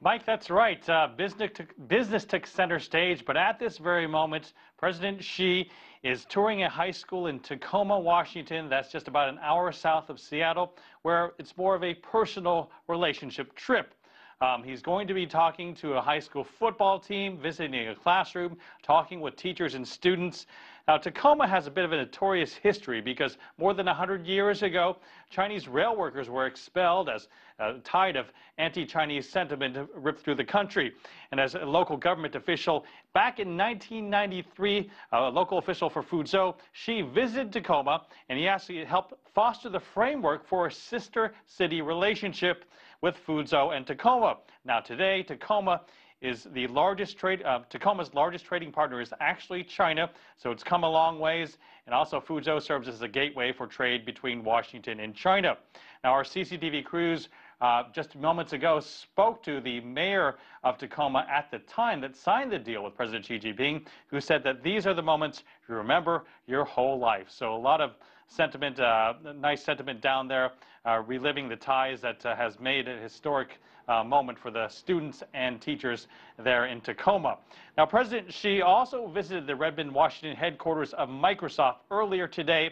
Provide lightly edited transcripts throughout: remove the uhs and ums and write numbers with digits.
Mike, that's right. Business took center stage, but at this very moment, President Xi is touring a high school in Tacoma, Washington. That's just about an hour south of Seattle, where it's more of a personal relationship trip. He's going to be talking to a high school football team, visiting a classroom, talking with teachers and students. Now, Tacoma has a bit of a notorious history because more than 100 years ago, Chinese rail workers were expelled as a tide of anti-Chinese sentiment ripped through the country. And as a local government official, back in 1993, a local official for Fuzhou, Xi visited Tacoma, and he actually helped foster the framework for a sister city relationship with Fuzhou and Tacoma. Now today, Tacoma's largest trading partner is actually China, so it's come a long ways, and also Fuzhou serves as a gateway for trade between Washington and China. Now our CCTV crews just moments ago spoke to the mayor of Tacoma at the time that signed the deal with President Xi Jinping, who said that these are the moments you remember your whole life. So a lot of sentiment, nice sentiment down there, reliving the ties that has made a historic moment for the students and teachers there in Tacoma. Now, President Xi also visited the Redmond, Washington headquarters of Microsoft earlier today.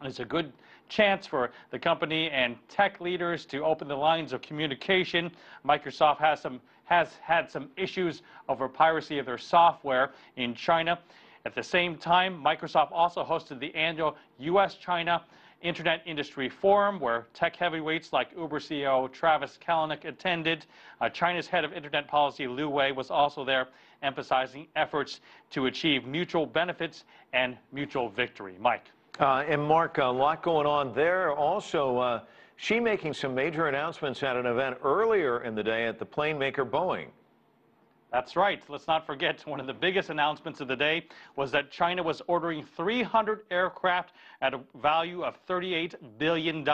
It's a good chance for the company and tech leaders to open the lines of communication. Microsoft has had some issues over piracy of their software in China. At the same time, Microsoft also hosted the annual U.S.-China Internet Industry Forum, where tech heavyweights like Uber CEO Travis Kalanick attended. China's head of Internet policy, Liu Wei, was also there, emphasizing efforts to achieve mutual benefits and mutual victory. Mike. And Mark, a lot going on there. Also, Xi making some major announcements at an event earlier in the day at the plane maker Boeing. That's right. Let's not forget, one of the biggest announcements of the day was that China was ordering 300 aircraft at a value of $38 billion.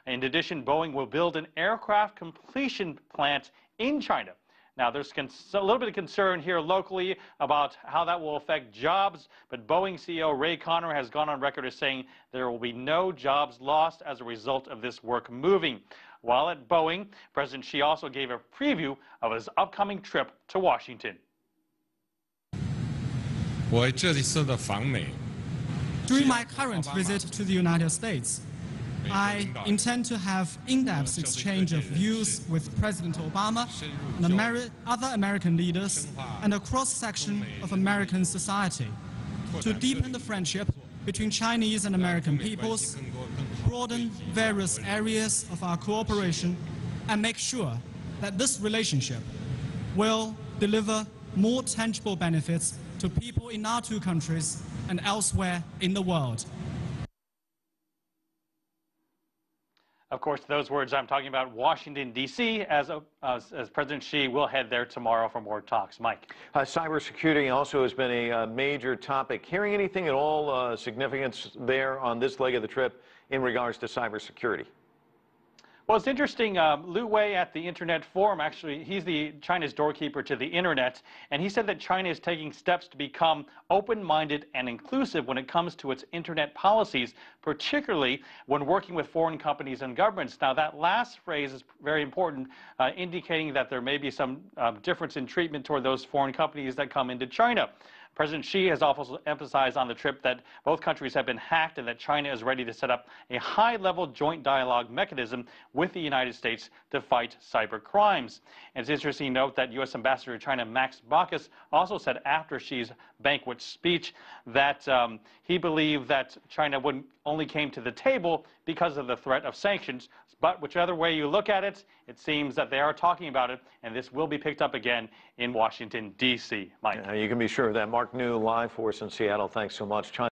In addition, Boeing will build an aircraft completion plant in China. Now, there's a little bit of concern here locally about how that will affect jobs, but Boeing CEO Ray Conner has gone on record as saying there will be no jobs lost as a result of this work moving. While at Boeing, President Xi also gave a preview of his upcoming trip to Washington. During my current visit to the United States, I intend to have in-depth exchange of views with President Obama and other American leaders and a cross-section of American society to deepen the friendship between Chinese and American peoples, broaden various areas of our cooperation, and make sure that this relationship will deliver more tangible benefits to people in our two countries and elsewhere in the world. Of course, those words I'm talking about Washington, D.C., as President Xi will head there tomorrow for more talks. Mike. Cybersecurity also has been a major topic. Hearing anything at all significance there on this leg of the trip in regards to cybersecurity? Well, it's interesting. Liu Wei at the Internet Forum, actually, he's China's doorkeeper to the Internet, and he said that China is taking steps to become open-minded and inclusive when it comes to its Internet policies, particularly when working with foreign companies and governments. Now, that last phrase is very important, indicating that there may be some difference in treatment toward those foreign companies that come into China. President Xi has also emphasized on the trip that both countries have been hacked and that China is ready to set up a high-level joint dialogue mechanism with the United States to fight cyber crimes. And it's interesting to note that U.S. Ambassador to China Max Baucus also said after Xi's banquet speech that he believed that China only came to the table because of the threat of sanctions. But whichever way you look at it, it seems that they are talking about it, and this will be picked up again in Washington, D.C. Mike. You can be sure of that. Mark New, live for us in Seattle. Thanks so much.